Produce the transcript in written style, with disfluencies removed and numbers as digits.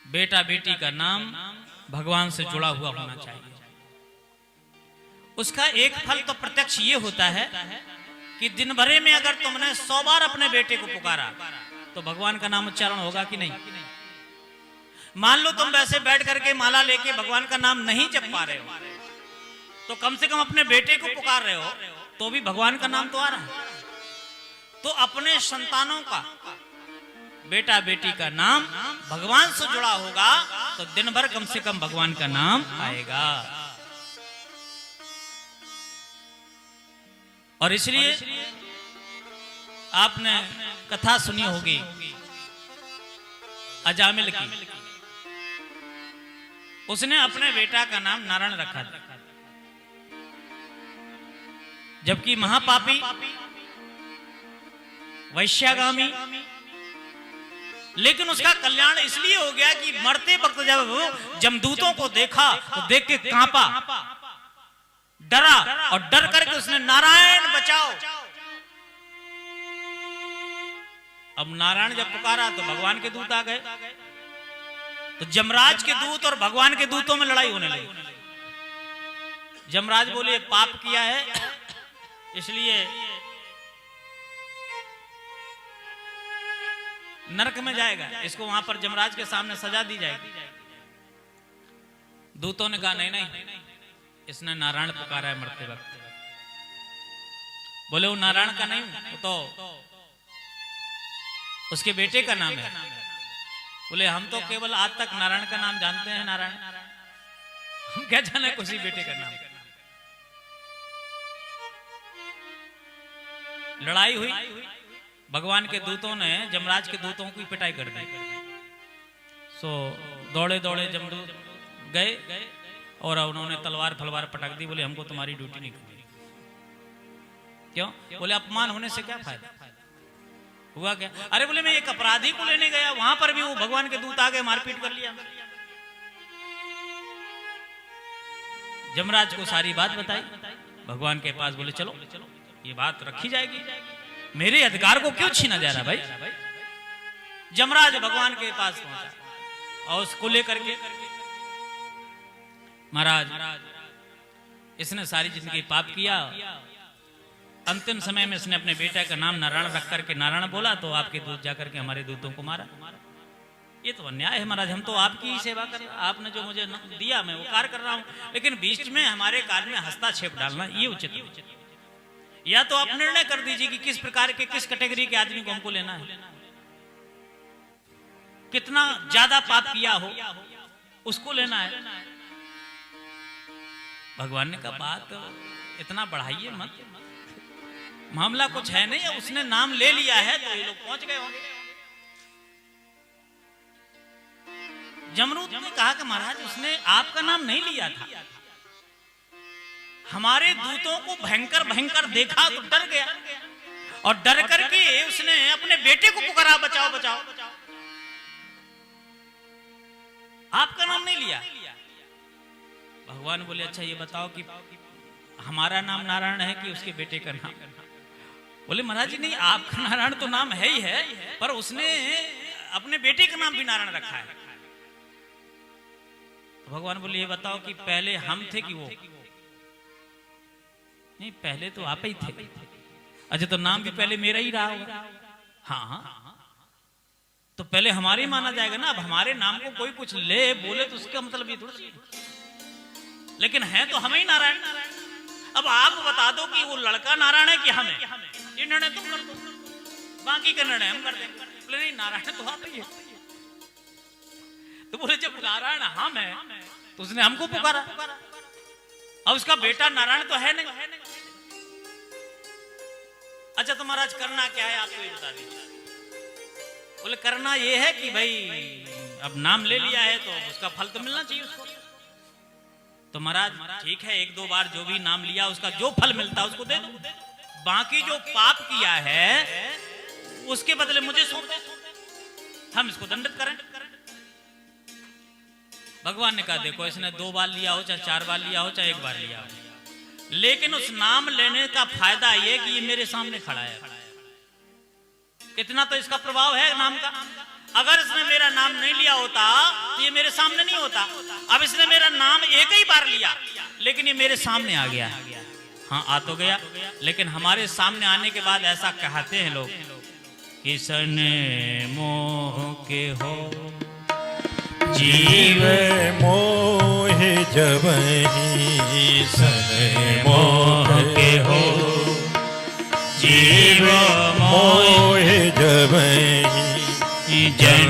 बेटा बेटी का नाम भगवान से जुड़ा हुआ होना चाहिए। उसका एक फल तो प्रत्यक्ष ये होता है कि दिन भरे में अगर तुमने 100 बार अपने बेटे को पुकारा तो भगवान का नाम उच्चारण होगा कि नहीं। मान लो तुम वैसे बैठ करके माला लेके भगवान का नाम नहीं जप पा रहे हो तो कम से कम अपने बेटे को पुकार रहे हो तो भी भगवान का नाम तो आ रहा है। तो अपने संतानों का बेटा बेटी का नाम भगवान से जुड़ा होगा तो दिन भर कम से कम भगवान का नाम आएगा। और इसलिए आपने कथा सुनी होगी अजामिल की। उसने अपने बेटा का नाम नारायण रखा था, जबकि महापापी वैश्यागामी, लेकिन उसका कल्याण इसलिए हो गया कि मरते वक्त जब वो जमदूतों को देखा तो देख के कांपा, डरा और डर करके उसने नारायण बचाओ। अब नारायण जब पुकारा तो भगवान के दूत आ गए, तो जमराज के दूत और भगवान के दूतों में लड़ाई होने लगी। जमराज बोले पाप किया है इसलिए नरक में जाएगा, इसको वहां पर जमराज के सामने सजा दी जाएगी। दूतों ने कहा नहीं नहीं, इसने नारायण पुकारा है मरते वक्त। बोले वो नारायण का नहीं, वो तो उसके बेटे का नाम है। बोले हम तो केवल आज तक नारायण का नाम जानते हैं, नारायण, हम क्या जाने किसी बेटे का नाम। लड़ाई हुई, भगवान के दूतों ने जमराज के दूतों की पिटाई कर दी। सो दौड़े दौड़े जमदूत गए और उन्होंने तलवार फलवार पटक दी। बोले हमको तुम्हारी ड्यूटी नहीं करनी। क्यों? बोले अपमान होने से क्या फायदा हुआ क्या? अरे बोले मैं एक अपराधी को लेने गया, वहां पर भी वो भगवान के दूत आ गए, मारपीट कर लिया। जमराज को सारी बात बताई भगवान के पास। बोले चलो ये बात रखी जाएगी, मेरे अधिकार को क्यों छीना जा रहा भाई। जमराज भगवान के पास पहुंचा और उसको लेकर के, महाराज इसने सारी जिंदगी पाप किया, अंतिम समय में इसने अपने बेटे का नाम नारायण रख करके नारायण बोला तो आपके दूत जाकर के हमारे दूतों को मारा। ये तो अन्याय है महाराज, हम तो आपकी ही सेवा कर, आपने जो मुझे दिया मैं वो कार्य कर रहा हूं, लेकिन बीच में हमारे कार्य में हस्तक्षेप डालना ये उचित नहीं। या तो आप निर्णय कर दीजिए कि किस प्रकार के, किस कैटेगरी के आदमी को हमको लेना है, कितना ज्यादा पाप किया हो उसको लेना है। भगवान ने कहा बात इतना बढ़ाइए मत, मामला कुछ है नहीं, उसने नाम ले लिया है तो ये लोग पहुंच गए होंगे। जमरूद ने कहा कि महाराज उसने आपका नाम नहीं लिया था, हमारे दूतों को भयंकर भयंकर देखा तो डर गया और डर करके उसने अपने बेटे को पुकारा बचाओ बचाओ, आपका नाम नहीं लिया। भगवान बोले अच्छा ये बताओ कि हमारा नाम नारायण है कि उसके बेटे का नाम। बोले महाराज जी नहीं, आपका नारायण तो नाम है ही है, पर उसने अपने बेटे का नाम भी नारायण रखा है। तो भगवान बोले ये बताओ कि पहले हम थे कि वो? नहीं पहले तो आप ही थे। अच्छा तो नाम भी पहले मेरा ही रहा होगा। हाँ तो पहले हमारे माना जाएगा ना। अब हमारे नाम को कोई कुछ ले बोले तो उसका मतलब ये थोड़ा, लेकिन है तो हमें ही नारायण। अब आप बता दो कि वो लड़का नारायण है कि हमें, ये निर्णय तुम कर दो, बाकी का निर्णय हम कर देंगे। बोले नहीं नारायण तो आप ही है। तो बोले जब नारायण हम है तो उसने हमको पुकारा, अब उसका बेटा नारायण तो है नहीं। अच्छा तो महाराज करना क्या है आपको ये बता दीजिए। बोले करना ये है कि भाई अब नाम ले लिया है तो उसका फल तो मिलना चाहिए उसको। तो महाराज ठीक है, एक दो बार जो भी नाम लिया उसका जो फल मिलता है उसको दे दो, बाकी जो पाप किया है उसके बदले मुझे सौंप दो, हम इसको दंडित करें। भगवान ने कहा देखो इसने 2 बार लिया हो चाहे 4 बार लिया हो चाहे 1 बार लिया हो, लेकिन उस नाम लेने का फायदा ये कि ये मेरे सामने खड़ा है, इतना तो इसका प्रभाव है नाम का। अगर इसने मेरा नाम नहीं लिया होता तो ये मेरे सामने नहीं होता। अब इसने मेरा नाम एक ही बार लिया, लेकिन ये मेरे सामने आ गया। हाँ, आ तो गया, लेकिन हमारे सामने आने के बाद ऐसा कहते हैं लोग, किसन मोह के हो जीव मोह जबहि सन मोह के हो, जीव मोह जबहि जन